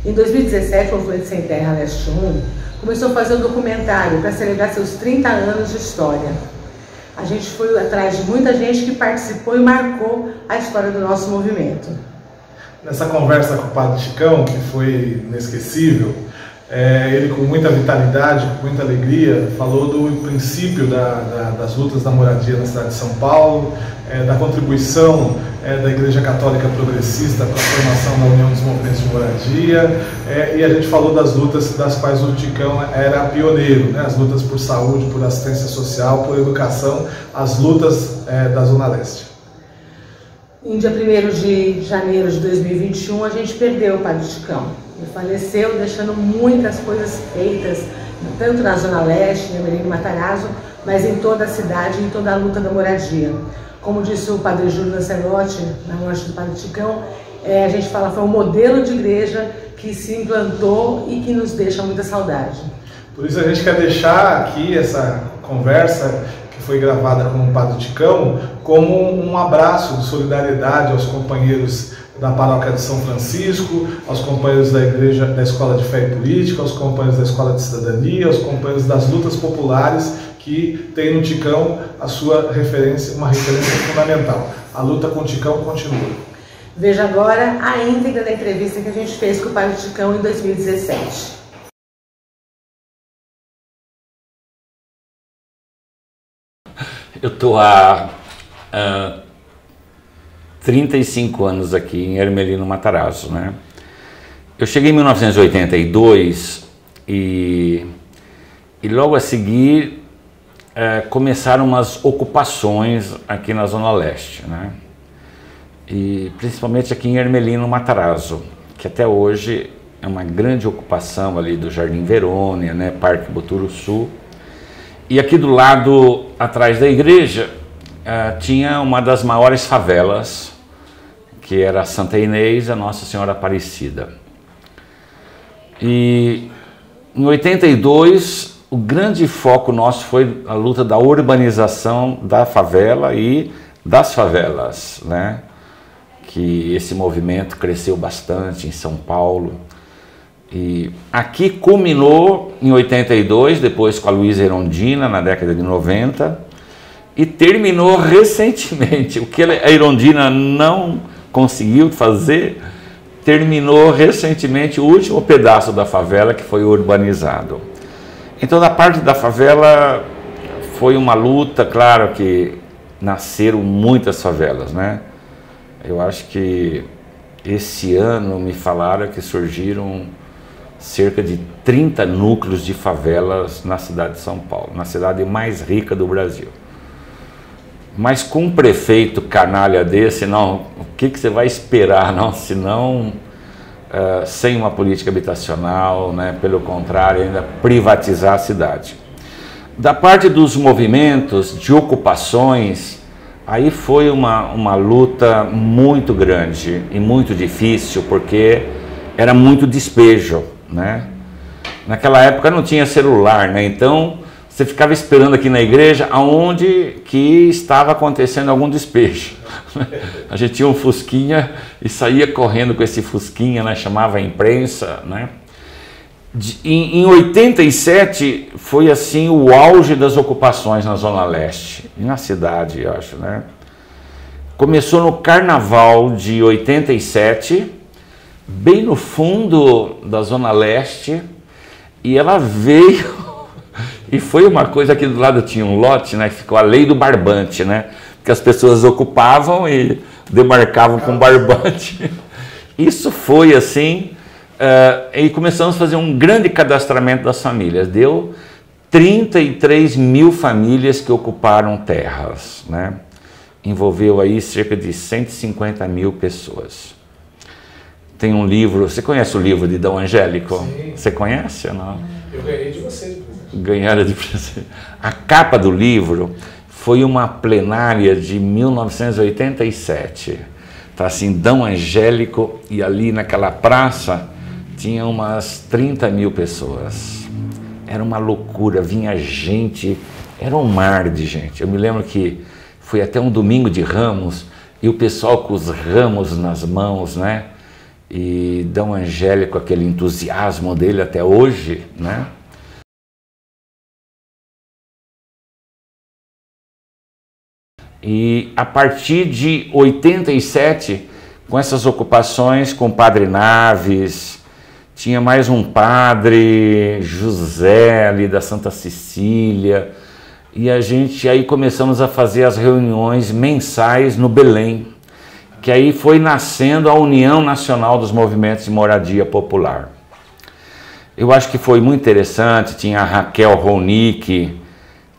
Em 2017, o Movimento Sem Terra Leste 1 começou a fazer um documentário para celebrar seus 30 anos de história. A gente foi atrás de muita gente que participou e marcou a história do nosso movimento. Nessa conversa com o Padre Chicão, que foi inesquecível, ele com muita vitalidade, com muita alegria, falou do princípio das lutas da moradia na cidade de São Paulo, da contribuição da Igreja Católica Progressista para a formação da União dos Movimentos de Moradia, e a gente falou das lutas das quais o Chicão era pioneiro, né? As lutas por saúde, por assistência social, por educação, as lutas da Zona Leste. Em dia 1º de janeiro de 2021, a gente perdeu o Padre Chicão. Ele faleceu, deixando muitas coisas feitas, tanto na Zona Leste, em Ermelino e Matarazzo, mas em toda a cidade, em toda a luta da moradia. Como disse o Padre Júlio Lancelotti, na morte do Padre Chicão, a gente fala que foi um modelo de igreja que se implantou e que nos deixa muita saudade. Por isso a gente quer deixar aqui essa conversa que foi gravada com o Padre Chicão como um abraço de solidariedade aos companheiros da Paróquia de São Francisco, aos companheiros da Igreja, da Escola de Fé e Política, aos companheiros da Escola de Cidadania, aos companheiros das lutas populares que tem no Chicão a sua referência, uma referência fundamental. A luta com o Chicão continua. Veja agora a íntegra da entrevista que a gente fez com o Padre Chicão em 2017. Eu estou há 35 anos aqui em Ermelino Matarazzo, né? Eu cheguei em 1982 e logo a seguir começaram umas ocupações aqui na Zona Leste, né? E principalmente aqui em Ermelino Matarazzo, que até hoje é uma grande ocupação ali do Jardim Verônia, né? Parque Boturuçu. E aqui do lado, atrás da igreja, tinha uma das maiores favelas, que era a Santa Inês, a Nossa Senhora Aparecida. E em 82, o grande foco nosso foi a luta da urbanização da favela e das favelas, né? Que esse movimento cresceu bastante em São Paulo. E aqui culminou em 82, depois com a Luísa Erundina, na década de 90, e terminou recentemente. O que a Erundina não conseguiu fazer, terminou recentemente o último pedaço da favela que foi urbanizado. Então, da parte da favela, foi uma luta, claro que nasceram muitas favelas, né? Eu acho que esse ano me falaram que surgiram cerca de 30 núcleos de favelas na cidade de São Paulo, na cidade mais rica do Brasil. Mas com um prefeito canalha desse, não, o que você vai esperar, não? Senão, sem uma política habitacional, né? Pelo contrário, ainda privatizar a cidade. Da parte dos movimentos de ocupações, aí foi uma luta muito grande e muito difícil, porque era muito despejo, né? Naquela época não tinha celular, né? Então você ficava esperando aqui na igreja aonde que estava acontecendo algum despejo. A gente tinha um fusquinha e saía correndo com esse fusquinha, né? Chamava a imprensa, né? Em 87 foi assim o auge das ocupações na Zona Leste e na cidade, eu acho, né? Começou no Carnaval de 87, bem no fundo da Zona Leste, e ela veio e foi uma coisa. Aqui do lado tinha um lote, né, que ficou a lei do barbante, né, que as pessoas ocupavam e demarcavam com barbante. Isso foi assim, e começamos a fazer um grande cadastramento das famílias. Deu 33 mil famílias que ocuparam terras, né? Envolveu aí cerca de 150 mil pessoas. Tem um livro, você conhece o livro de Dom Angélico? Sim. Você conhece ou não? Eu ganhei de você. Ganharam de presente. A capa do livro foi uma plenária de 1987. Tá assim, Dom Angélico, e ali naquela praça tinha umas 30 mil pessoas. Era uma loucura, vinha gente, era um mar de gente. Eu me lembro que foi até um domingo de Ramos, e o pessoal com os ramos nas mãos, né? e Dom Angélico, aquele entusiasmo dele até hoje, né? E a partir de 87, com essas ocupações com o Padre Naves, tinha mais um padre, José, ali da Santa Cecília, e a gente aí começamos a fazer as reuniões mensais no Belém, que aí foi nascendo a União Nacional dos Movimentos de Moradia Popular. Eu acho que foi muito interessante, tinha a Raquel Ronick,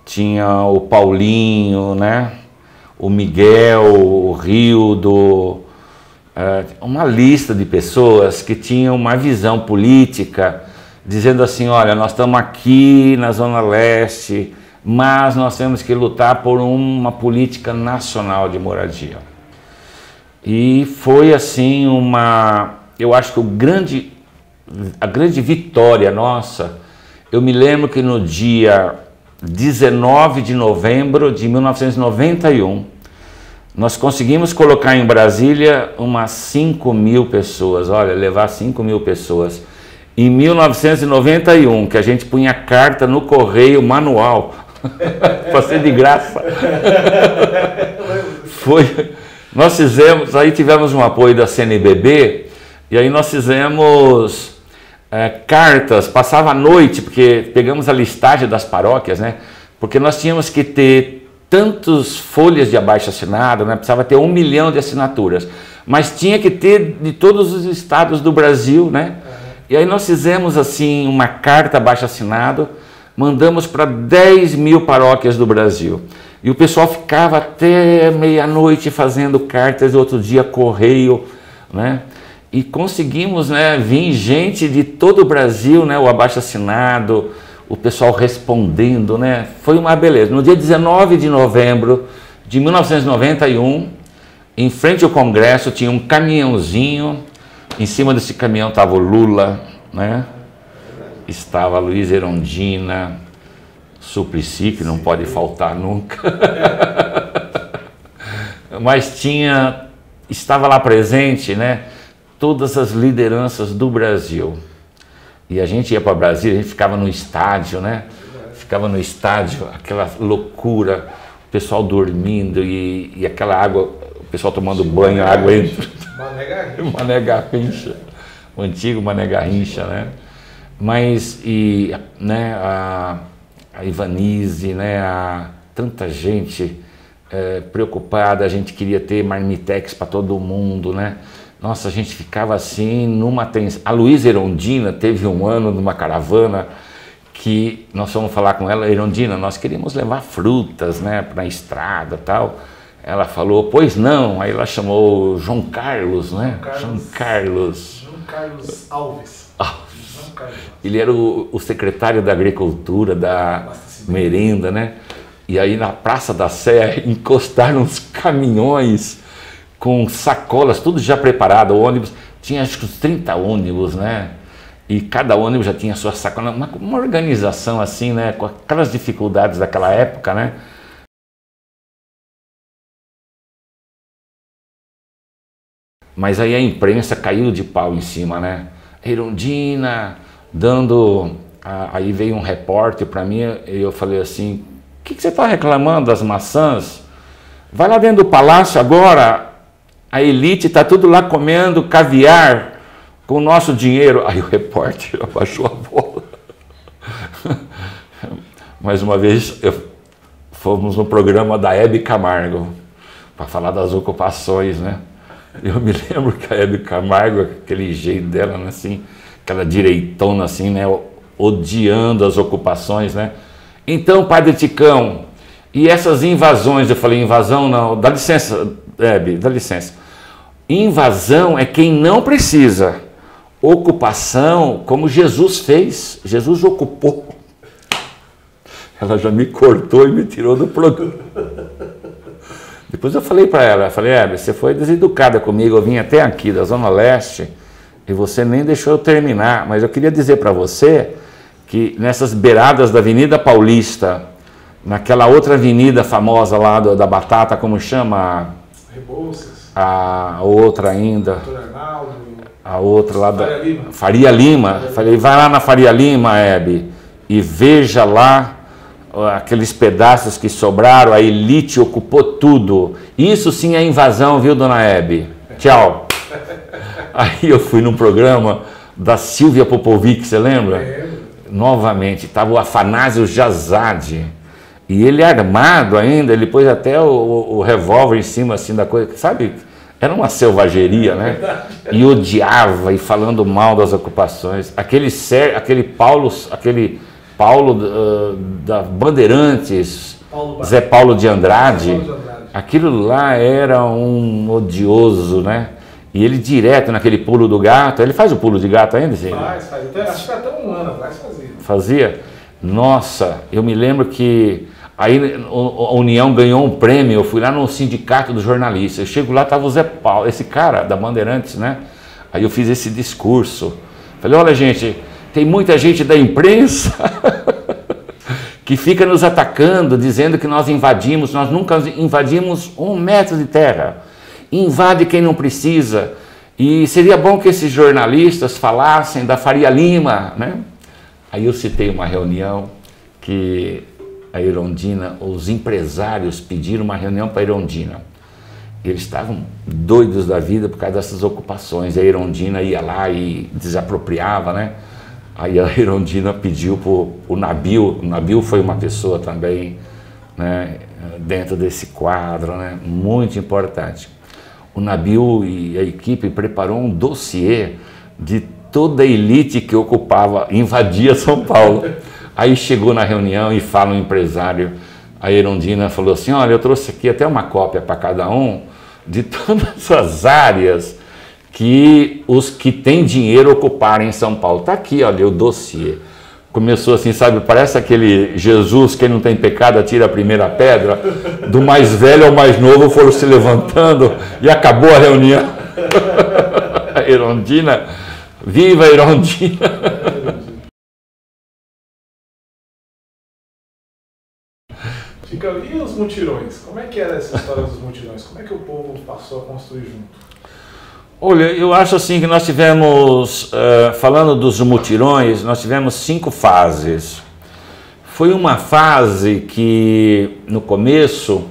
tinha o Paulinho, né? O Miguel, o Rildo, uma lista de pessoas que tinham uma visão política, dizendo assim, olha, nós estamos aqui na Zona Leste, mas nós temos que lutar por uma política nacional de moradia. E foi assim eu acho que a grande vitória nossa, eu me lembro que no dia 19 de novembro de 1991, nós conseguimos colocar em Brasília umas 5.000 pessoas, olha, levar 5.000 pessoas. Em 1991, que a gente punha carta no correio manual, para ser de graça. Nós fizemos, aí tivemos um apoio da CNBB, e aí nós fizemos cartas, passava a noite, porque pegamos a listagem das paróquias, né? Porque nós tínhamos que ter tantas folhas de abaixo-assinado, né? Precisava ter 1 milhão de assinaturas, mas tinha que ter de todos os estados do Brasil, né? E aí nós fizemos assim uma carta abaixo-assinado, mandamos para 10.000 paróquias do Brasil. E o pessoal ficava até meia-noite fazendo cartas, outro dia correio, né? E conseguimos, né, vir gente de todo o Brasil, né, o abaixo-assinado, o pessoal respondendo, né? Foi uma beleza. No dia 19 de novembro de 1991, em frente ao Congresso, tinha um caminhãozinho. Em cima desse caminhão estava o Lula, né? Estava a Luísa Erundina, Suplicy, que não pode faltar nunca. Mas estava lá presente, né, todas as lideranças do Brasil. E a gente ia para Brasília, a gente ficava no estádio, né? Ficava no estádio, aquela loucura, o pessoal dormindo e aquela água, o pessoal tomando banho, a água entra. Mané Garrincha, o antigo Mané Garrincha, né? Mas, né, a Ivanise, né, tanta gente preocupada, a gente queria ter marmitex para todo mundo, né? Nossa, a gente ficava assim numa tensão. A Luísa Erundina teve um ano numa caravana que nós fomos falar com ela, Erundina, nós queríamos levar frutas, né, para a estrada e tal. Ela falou, pois não. Aí ela chamou João Carlos, né? João Carlos Alves. Ele era o secretário da Agricultura, da Merenda, né? E aí na Praça da Sé encostaram uns caminhões com sacolas, tudo já preparado, o ônibus, tinha acho que uns 30 ônibus, né? E cada ônibus já tinha sua sacola, uma organização assim, né? Com aquelas dificuldades daquela época, né? Mas aí a imprensa caiu de pau em cima, né? Erundina, aí veio um repórter para mim e eu falei assim, o que você está reclamando das maçãs? Vai lá dentro do palácio agora, a elite está tudo lá comendo caviar com o nosso dinheiro. Aí o repórter abaixou a bola. Mais uma vez, fomos no programa da Hebe Camargo para falar das ocupações, né? Eu me lembro que a Hebe Camargo, aquele jeito dela, né, assim, aquela direitona assim, né, odiando as ocupações, né? Então, Padre Ticão, e essas invasões? Eu falei, invasão não, dá licença, Hebe, dá licença. Invasão é quem não precisa. Ocupação, como Jesus fez, Jesus ocupou. Ela já me cortou e me tirou do programa. Depois eu falei para ela, Hebe, você foi deseducada comigo, eu vim até aqui da Zona Leste e você nem deixou eu terminar, mas eu queria dizer para você que nessas beiradas da Avenida Paulista, naquela outra avenida famosa lá da Batata, como chama? Rebouças. A outra ainda. a outra lá da Faria Lima. Faria Lima. Falei, vai lá na Faria Lima, Hebe, e veja lá aqueles pedaços que sobraram, a elite ocupou tudo. Isso sim é invasão, viu, dona Hebe? Tchau. Aí eu fui num programa da Silvia Popovic, você lembra? Novamente, estava o Afanásio Jazade, e ele armado ainda, ele pôs até o revólver em cima assim da coisa, sabe? Era uma selvageria, né? E odiava, e falando mal das ocupações. Aquele Paulo da Bandeirantes, Zé Paulo de Andrade, aquilo lá era um odioso, né? E ele direto naquele pulo do gato, ele faz o pulo de gato ainda? Sim? Faz. Acho que até um ano atrás fazia. Fazia? Nossa, eu me lembro que aí a União ganhou um prêmio, eu fui lá no sindicato dos jornalistas, eu chego lá, estava o Zé Paulo, esse cara da Bandeirantes, né? Aí eu fiz esse discurso, falei, olha gente, tem muita gente da imprensa que fica nos atacando, dizendo que nós invadimos, nós nunca invadimos 1 metro de terra, invade quem não precisa, e seria bom que esses jornalistas falassem da Faria Lima, né? Aí eu citei uma reunião que a Erondina, os empresários pediram uma reunião para a Erondina. Eles estavam doidos da vida por causa dessas ocupações. A Erondina ia lá e desapropriava, né? Aí a Erondina pediu para o Nabil. O Nabil foi uma pessoa também, né, dentro desse quadro, né, muito importante. O Nabil e a equipe preparou um dossiê de toda a elite que invadia São Paulo. Aí chegou na reunião e fala um empresário, a Erondina falou assim, olha, eu trouxe aqui até uma cópia para cada um de todas as áreas que os que têm dinheiro ocuparem em São Paulo. Está aqui, olha, o dossiê. Começou assim, sabe, parece aquele Jesus, quem não tem pecado atira a primeira pedra, do mais velho ao mais novo foram se levantando e acabou a reunião. A Erondina, viva a Erondina! E os mutirões? Como é que era essa história dos mutirões? Como é que o povo passou a construir junto? Olha, eu acho assim que nós tivemos, falando dos mutirões, nós tivemos 5 fases. Foi uma fase que, no começo,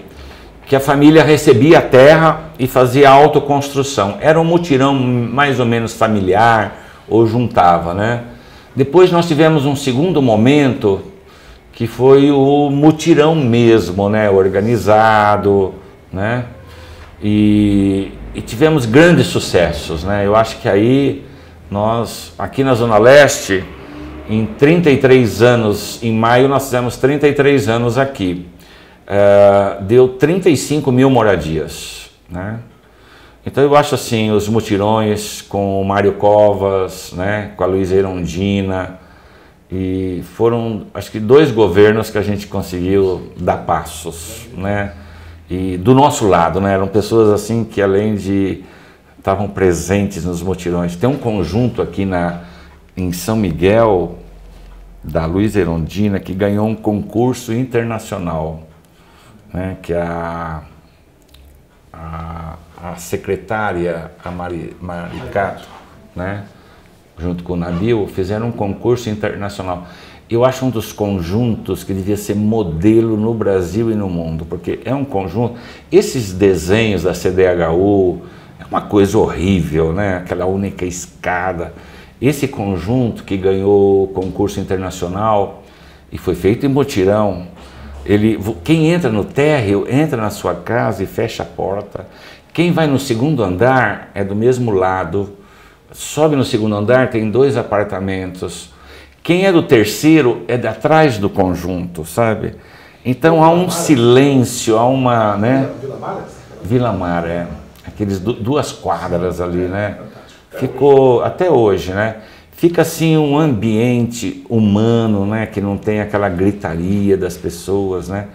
que a família recebia a terra e fazia autoconstrução. Era um mutirão mais ou menos familiar, ou juntava, né? Depois nós tivemos um segundo momento, que foi o mutirão mesmo, né? Organizado, né? E tivemos grandes sucessos, né? Eu acho que aí nós, aqui na Zona Leste, em 33 anos, em maio nós fizemos 33 anos aqui, deu 35 mil moradias, né? Então eu acho assim, os mutirões com o Mário Covas, né? Com a Luísa Erondina, e foram, acho que 2 governos que a gente conseguiu dar passos, né? E do nosso lado, né? Eram pessoas assim que além de estavam presentes nos mutirões. Tem um conjunto aqui em São Miguel, da Luísa Erondina, que ganhou um concurso internacional, né? Que a secretária, a Maricato, né? Junto com o Nabil, fizeram um concurso internacional. Eu acho um dos conjuntos que devia ser modelo no Brasil e no mundo, porque é um conjunto, esses desenhos da CDHU, é uma coisa horrível, né? Aquela única escada. Esse conjunto que ganhou o concurso internacional e foi feito em mutirão, quem entra no térreo, entra na sua casa e fecha a porta. Quem vai no segundo andar é do mesmo lado, sobe no segundo andar, tem 2 apartamentos. Quem é do terceiro é de atrás do conjunto, sabe? Então há um silêncio, há uma, né? Vila Mara? Vila Mara, é. Aqueles 2 quadras ali, né? Ficou, até hoje, né? Fica assim um ambiente humano, né? Que não tem aquela gritaria das pessoas, né?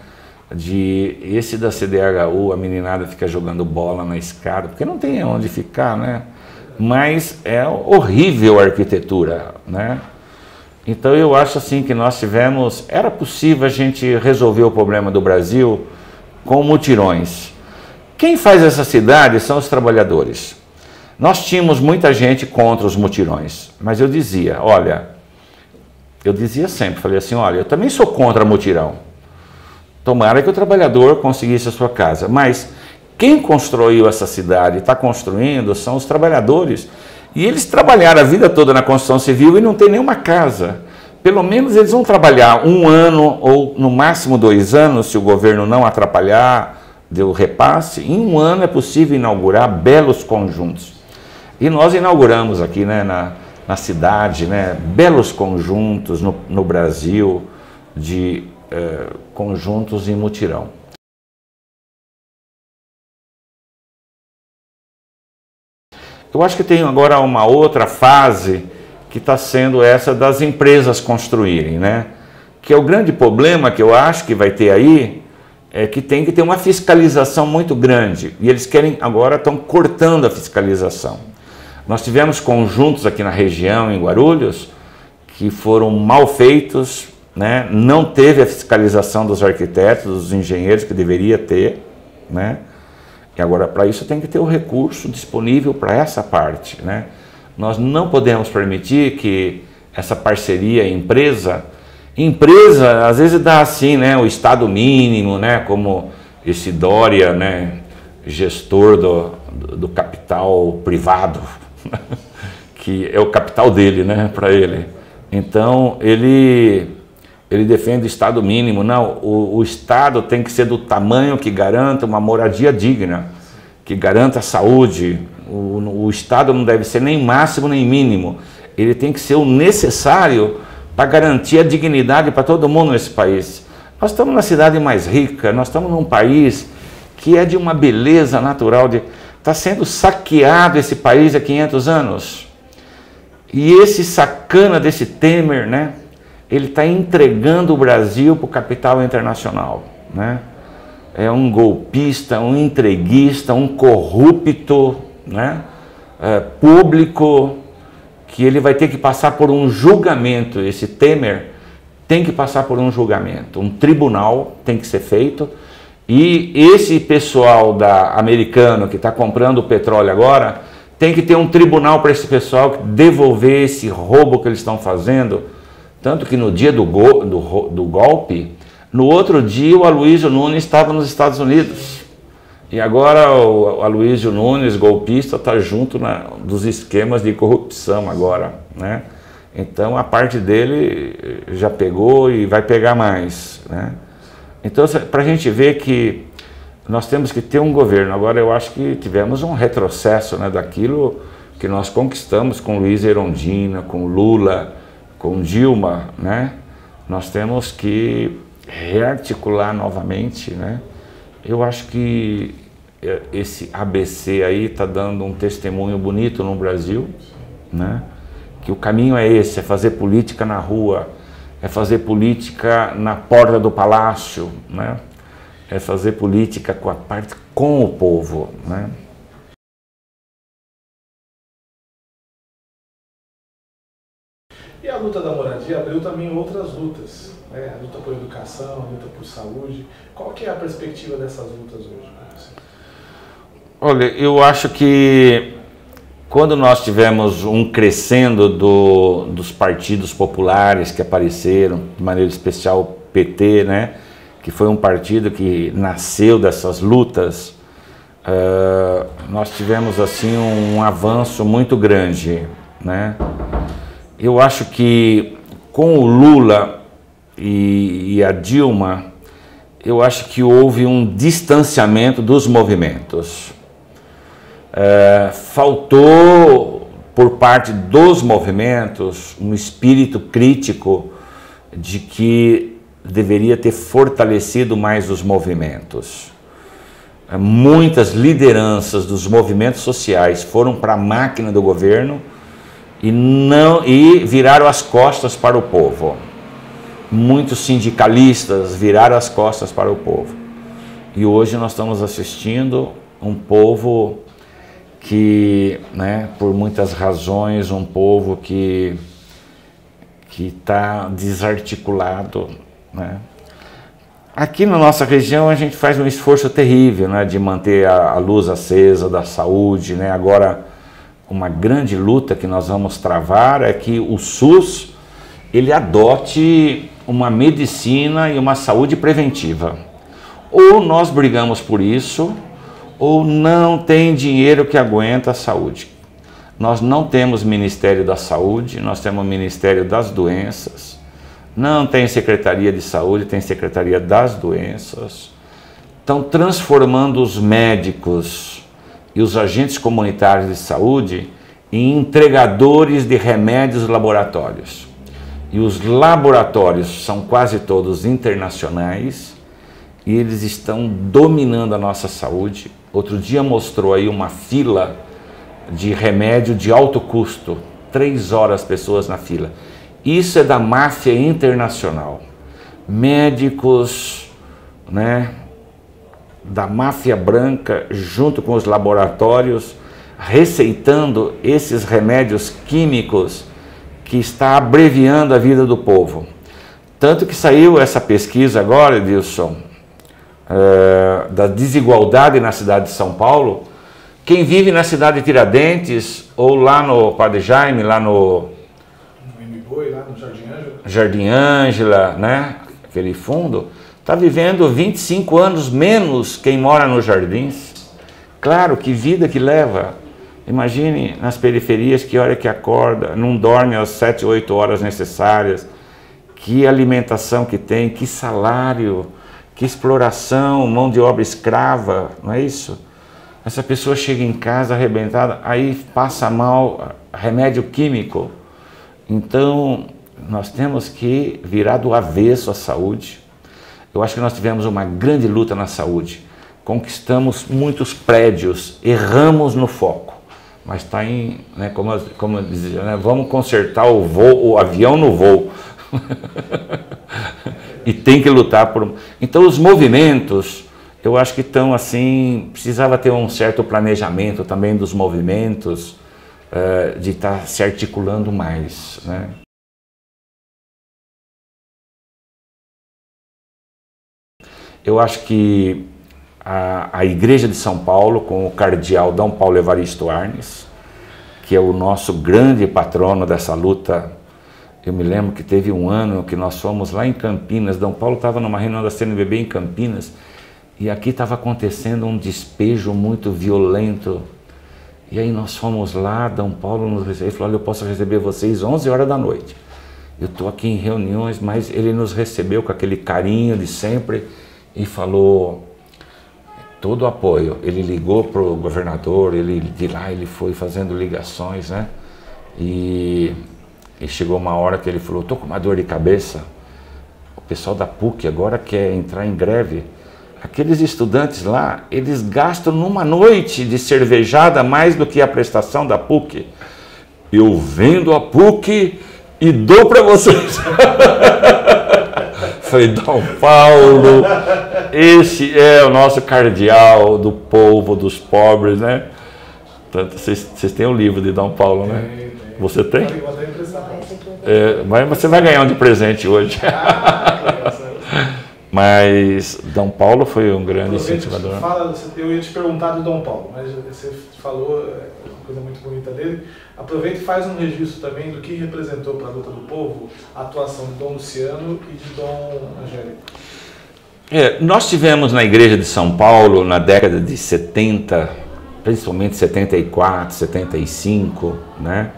Esse da CDHU, a meninada fica jogando bola na escada, porque não tem onde ficar, né? Mas é horrível a arquitetura, né? Então eu acho assim que nós tivemos, era possível a gente resolver o problema do Brasil com mutirões. Quem faz essa cidade são os trabalhadores. Nós tínhamos muita gente contra os mutirões, mas eu dizia, olha, eu dizia sempre, falei assim, olha, eu também sou contra mutirão. Tomara que o trabalhador conseguisse a sua casa, mas quem construiu essa cidade, está construindo, são os trabalhadores. E eles trabalharam a vida toda na construção civil e não tem nenhuma casa. Pelo menos eles vão trabalhar 1 ano ou no máximo 2 anos, se o governo não atrapalhar, deu repasse. Em 1 ano é possível inaugurar belos conjuntos. E nós inauguramos aqui, né, na cidade, né, belos conjuntos no Brasil de conjuntos em mutirão. Eu acho que tem agora uma outra fase que está sendo essa das empresas construírem, né? Que é o grande problema que eu acho que vai ter aí, é que tem que ter uma fiscalização muito grande. E eles querem, agora estão cortando a fiscalização. Nós tivemos conjuntos aqui na região, em Guarulhos, que foram mal feitos, né? Não teve a fiscalização dos arquitetos, dos engenheiros que deveria ter, né? E agora, para isso, tem que ter o recurso disponível para essa parte, né? Nós não podemos permitir que essa parceria empresa, às vezes dá assim, né? O estado mínimo, né? Como esse Dória, né? Gestor do capital privado, que é o capital dele, né? Para ele. Então, ele defende o estado mínimo. Não, o estado tem que ser do tamanho que garanta uma moradia digna, que garanta a saúde. O estado não deve ser nem máximo nem mínimo. Ele tem que ser o necessário para garantir a dignidade para todo mundo nesse país. Nós estamos na cidade mais rica, nós estamos num país que é de uma beleza natural. Está sendo saqueado esse país há 500 anos. E esse sacana desse Temer, né? Ele está entregando o Brasil para o capital internacional, né? É um golpista, um entreguista, um corrupto, né? Público, que ele vai ter que passar por um julgamento. Esse Temer tem que passar por um julgamento, um tribunal tem que ser feito. E esse pessoal americano que está comprando o petróleo agora, tem que ter um tribunal para esse pessoal devolver esse roubo que eles estão fazendo. Tanto que no dia do golpe, no outro dia o Aloysio Nunes estava nos Estados Unidos. E agora o Aloysio Nunes, golpista, está junto dos esquemas de corrupção agora, né? Então a parte dele já pegou e vai pegar mais, né? Então, para a gente ver que nós temos que ter um governo. Agora eu acho que tivemos um retrocesso, né, daquilo que nós conquistamos com Luiz Erundina, com Lula, com Dilma, né? Nós temos que rearticular novamente, né? Eu acho que esse ABC aí está dando um testemunho bonito no Brasil, né? Que o caminho é esse, é fazer política na rua, é fazer política na porta do palácio, né? É fazer política com o povo, né? E a luta da moradia abriu também outras lutas, né? A luta por educação, a luta por saúde. Qual que é a perspectiva dessas lutas hoje? Olha, eu acho que quando nós tivemos um crescendo dos partidos populares que apareceram, de maneira especial o PT, né? Que foi um partido que nasceu dessas lutas, nós tivemos assim um avanço muito grande, né? Eu acho que com o Lula e a Dilma, eu acho que houve um distanciamento dos movimentos. Faltou por parte dos movimentos um espírito crítico de que deveria ter fortalecido mais os movimentos. Muitas lideranças dos movimentos sociais foram para a máquina do governo e viraram as costas para o povo. Muitos sindicalistas viraram as costas para o povo. E hoje nós estamos assistindo um povo que, né, por muitas razões, um povo que está desarticulado, né? Aqui na nossa região a gente faz um esforço terrível, né, de manter a luz acesa da saúde, né? Agora uma grande luta que nós vamos travar é que o SUS ele adote uma medicina e uma saúde preventiva. Ou nós brigamos por isso, ou não tem dinheiro que aguenta a saúde. Nós não temos Ministério da Saúde, nós temos Ministério das Doenças, não tem Secretaria de Saúde, tem Secretaria das Doenças. Estão transformando os médicos e os agentes comunitários de saúde em entregadores de remédios laboratórios. E os laboratórios são quase todos internacionais e eles estão dominando a nossa saúde. Outro dia mostrou aí uma fila de remédio de alto custo, 3 horas pessoas na fila. Isso é da máfia internacional. Médicos, né, da máfia branca junto com os laboratórios receitando esses remédios químicos que está abreviando a vida do povo. Tanto que saiu essa pesquisa agora, Edilson, da desigualdade na cidade de São Paulo. Quem vive na cidade de Tiradentes ou lá no Padre Jaime, lá no Mboi, lá no Jardim Ângela. Jardim Ângela, né? Aquele fundo, está vivendo 25 anos menos quem mora nos jardins. Claro, que vida que leva. Imagine nas periferias, que hora que acorda, não dorme às 7, 8 horas necessárias, que alimentação que tem, que salário, que exploração, mão de obra escrava, não é isso? Essa pessoa chega em casa arrebentada, aí passa mal, remédio químico. Então, nós temos que virar do avesso a saúde. Eu acho que nós tivemos uma grande luta na saúde. Conquistamos muitos prédios, erramos no foco. Mas está em, né, como eu dizia, né, vamos consertar o avião no voo. E tem que lutar por... Então os movimentos, eu acho que estão assim, precisava ter um certo planejamento também dos movimentos, de estar se articulando mais, né? Eu acho que a Igreja de São Paulo, com o cardeal D. Paulo Evaristo Arnes, que é o nosso grande patrono dessa luta. Eu me lembro que teve um ano que nós fomos lá em Campinas, D. Paulo estava numa reunião da CNBB em Campinas, e aqui estava acontecendo um despejo muito violento. E aí nós fomos lá, D. Paulo nos recebeu, ele falou, olha, eu posso receber vocês 11 horas da noite. Eu estou aqui em reuniões, mas ele nos recebeu com aquele carinho de sempre e falou... todo o apoio. Ele ligou para o governador, de lá ele foi fazendo ligações, né? E chegou uma hora que ele falou, estou com uma dor de cabeça, o pessoal da PUC agora quer entrar em greve. Aqueles estudantes lá, eles gastam numa noite de cervejada mais do que a prestação da PUC. Eu vendo a PUC e dou para vocês. Falei, D. Paulo, esse é o nosso cardeal do povo, dos pobres, né? Vocês têm o livro de D. Paulo, né? Tem. Você tem? Mas você vai ganhar um de presente hoje. Mas D. Paulo foi um grande incentivador. Eu ia te perguntar do D. Paulo, mas você falou uma coisa muito bonita dele. Aproveita e faz um registro também do que representou para a luta do povo a atuação de D. Luciano e de D. Angélico. Nós tivemos na Igreja de São Paulo, na década de 70, principalmente 74, 75, né?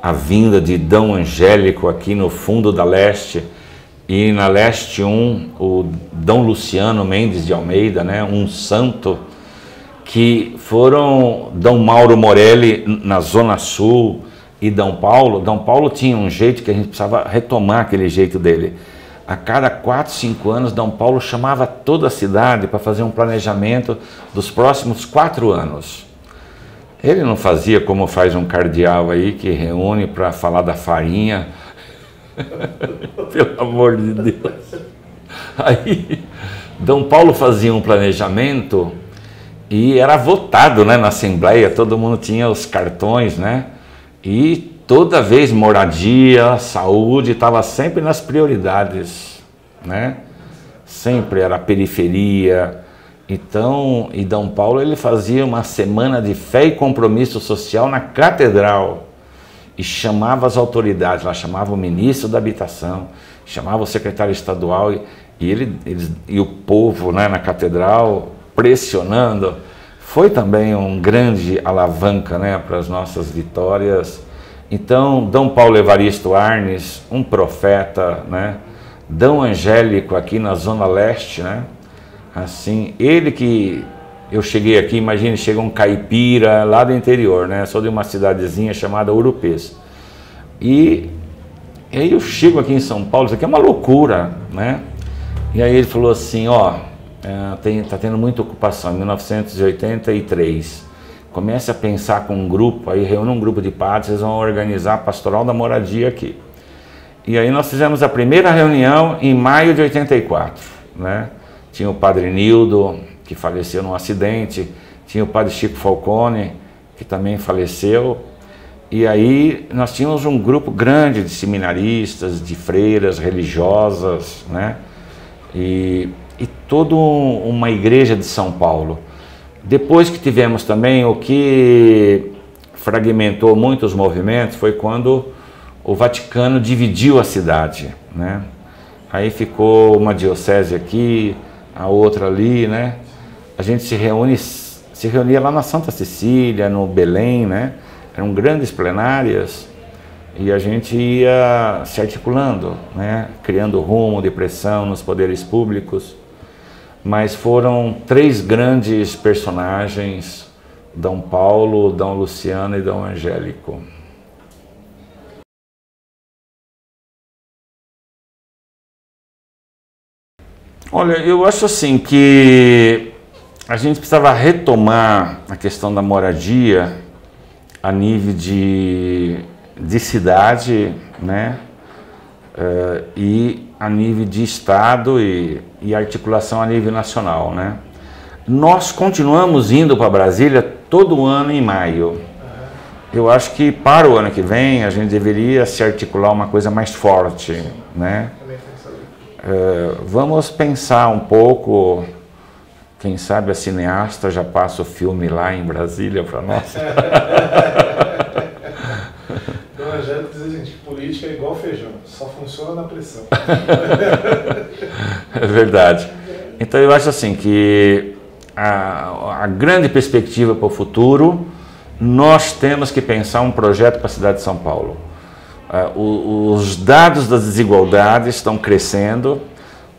A vinda de D. Angélico aqui no fundo da Leste, e na Leste 1, o D. Luciano Mendes de Almeida, né? Um santo, que foram D. Mauro Morelli na Zona Sul e D. Paulo. D. Paulo tinha um jeito que a gente precisava retomar aquele jeito dele. A cada 4, 5 anos, D. Paulo chamava toda a cidade para fazer um planejamento dos próximos 4 anos. Ele não fazia como faz um cardeal aí, que reúne para falar da farinha. Pelo amor de Deus. Aí, D. Paulo fazia um planejamento e era votado, né, na Assembleia, todo mundo tinha os cartões, né? E toda vez moradia, saúde, estava sempre nas prioridades, né? Sempre era periferia, Então, e D. Paulo ele fazia uma semana de fé e compromisso social na catedral e chamava as autoridades, lá chamava o ministro da habitação, chamava o secretário estadual e o povo, né, na catedral pressionando. Foi também um grande alavanca, né, para as nossas vitórias. Então, D. Paulo Evaristo Arnes, um profeta, né, D. Angélico aqui na Zona Leste, né, assim, ele que eu cheguei aqui, imagine, chega um caipira lá do interior, né, sou de uma cidadezinha chamada Urupês. E aí eu chego aqui em São Paulo, isso aqui é uma loucura, né, e aí ele falou assim, ó, tá tendo muita ocupação, em 1983, comece a pensar com um grupo, aí reúne um grupo de padres, vocês vão organizar a pastoral da moradia aqui. E aí nós fizemos a primeira reunião em maio de 84, né? Tinha o padre Nildo, que faleceu num acidente, tinha o padre Chico Falcone, que também faleceu, e aí nós tínhamos um grupo grande de seminaristas, de freiras religiosas, né? E toda uma igreja de São Paulo. Depois que tivemos também, o que fragmentou muitos movimentos foi quando o Vaticano dividiu a cidade, né? Aí ficou uma diocese aqui, a outra ali, né? A gente se reunia lá na Santa Cecília, no Belém, né? Eram grandes plenárias e a gente ia se articulando, né? Criando rumo de pressão nos poderes públicos. Mas foram 3 grandes personagens, D. Paulo, D. Luciano e D. Angélico. Olha, eu acho assim que a gente precisava retomar a questão da moradia a nível de cidade, né? E a nível de estado e articulação a nível nacional, né? Nós continuamos indo para Brasília todo ano em maio. Eu acho que para o ano que vem a gente deveria se articular uma coisa mais forte, né? Vamos pensar um pouco, quem sabe a cineasta já passa o filme lá em Brasília para nós. O Angélico diz, gente, que política é igual feijão, só funciona na pressão. É verdade. Então eu acho assim que a grande perspectiva para o futuro, nós temos que pensar um projeto para a cidade de São Paulo. Os dados das desigualdades estão crescendo,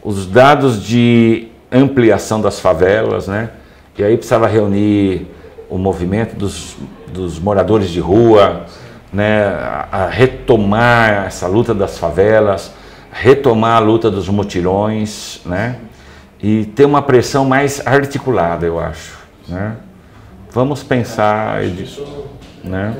os dados de ampliação das favelas, né? E aí precisava reunir o movimento dos moradores de rua, né? A retomar essa luta das favelas, retomar a luta dos mutirões, né? E ter uma pressão mais articulada, eu acho, né? Vamos pensar, né?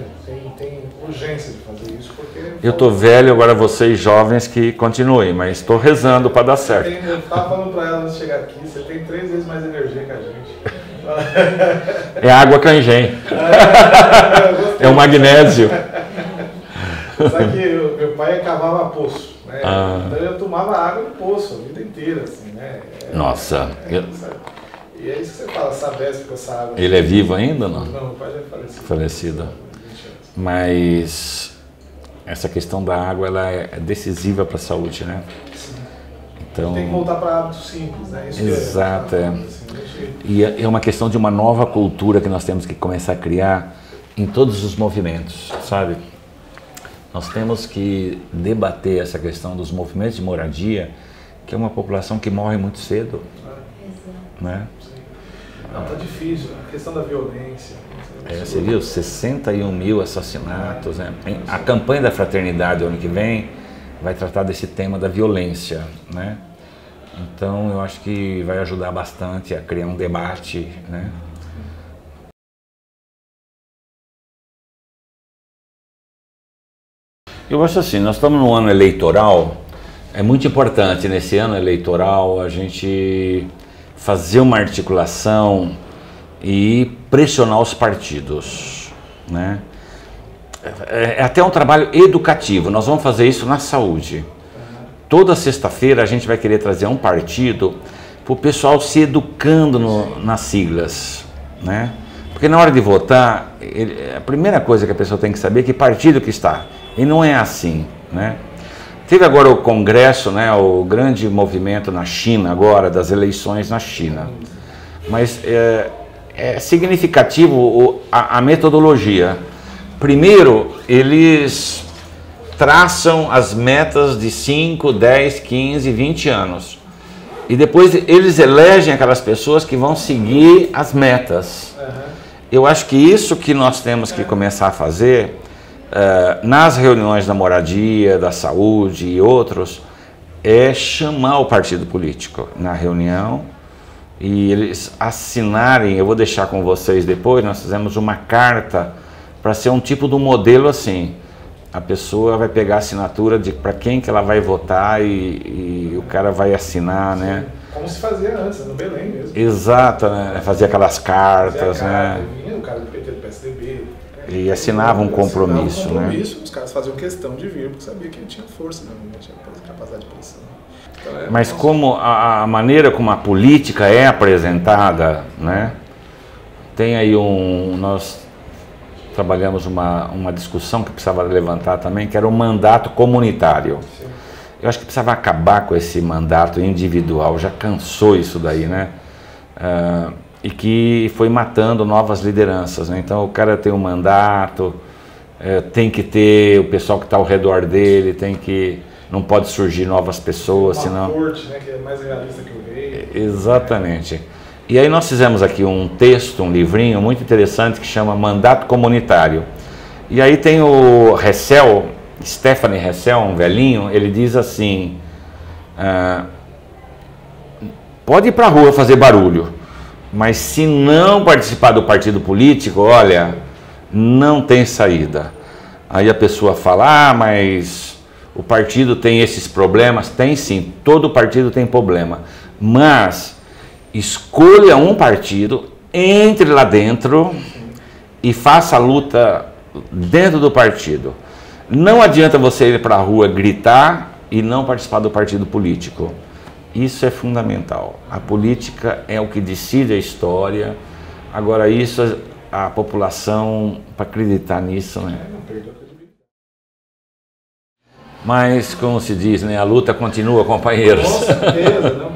Tem urgência de fazer isso, porque... Eu estou velho, agora vocês jovens que continuem, mas estou rezando para dar certo. Eu estava falando para ela antes de chegar aqui, você tem 3 vezes mais energia que a gente. É água Cangen. É o magnésio. Sabe que meu pai cavava poço, né? Então eu tomava água do poço a vida inteira, assim, né? Nossa. E é isso que você fala, Sabesp com essa água. Ele é vivo ainda ou não? Não, meu pai já é falecido. Falecido. Mas essa questão da água, ela é decisiva para a saúde, né? Sim. Então, tem que voltar para hábitos simples, né? Isso exato, assim, E é uma questão de uma nova cultura que nós temos que começar a criar em todos os movimentos, sabe? Nós temos que debater essa questão dos movimentos de moradia, que é uma população que morre muito cedo, né? Não, tá difícil, a questão da violência. Você viu, 61 mil assassinatos, né? A campanha da Fraternidade, ano que vem, vai tratar desse tema da violência, né? Então, eu acho que vai ajudar bastante a criar um debate, né? Eu acho assim, nós estamos no ano eleitoral, é muito importante nesse ano eleitoral a gente fazer uma articulação e pressionar os partidos, né? É até um trabalho educativo, nós vamos fazer isso na saúde. Toda sexta-feira a gente vai querer trazer um partido para o pessoal se educando nas siglas, né? Porque na hora de votar, a primeira coisa que a pessoa tem que saber é que partido que está. E não é assim, né? Teve agora o Congresso, né, o grande movimento na China agora, das eleições na China. Mas é significativo a metodologia. Primeiro, eles traçam as metas de 5, 10, 15, 20 anos. E depois eles elegem aquelas pessoas que vão seguir as metas. Eu acho que isso que nós temos que começar a fazer nas reuniões da moradia, da saúde e outros, é chamar o partido político na reunião e eles assinarem. Eu vou deixar com vocês depois, nós fizemos uma carta para ser um tipo de um modelo assim. A pessoa vai pegar a assinatura de para quem que ela vai votar e o cara vai assinar, né? Como se fazia antes, no Belém mesmo. Exato, né? Fazia aquelas cartas, né? Vinha o cara do PT, do PSDB. E assinava um compromisso, né? Os caras faziam questão de vir, porque sabia que ele tinha força, né? Tinha capacidade de pressão. Então, mas como a maneira como a política é apresentada, né? Tem aí nós trabalhamos uma discussão que precisava levantar também, que era o mandato comunitário. Sim. Eu acho que precisava acabar com esse mandato individual, já cansou isso daí, né? E que foi matando novas lideranças, né? Então o cara tem um mandato, tem que ter o pessoal que está ao redor dele, não pode surgir novas pessoas, senão... corte, né, que é mais realista que o rei. Exatamente. E aí nós fizemos aqui um texto, um livrinho muito interessante que chama Mandato Comunitário. E aí tem o Hessel, Stephanie Hessel, um velhinho, ele diz assim, pode ir para a rua fazer barulho, mas se não participar do partido político, olha, não tem saída. Aí a pessoa fala, mas o partido tem esses problemas. Tem sim, todo partido tem problema, mas escolha um partido, entre lá dentro e faça a luta dentro do partido. Não adianta você ir para a rua gritar e não participar do partido político. Isso é fundamental. A política é o que decide a história. Agora isso, a população, para acreditar nisso, né? Mas, como se diz, né? A luta continua, companheiros. Com certeza, não.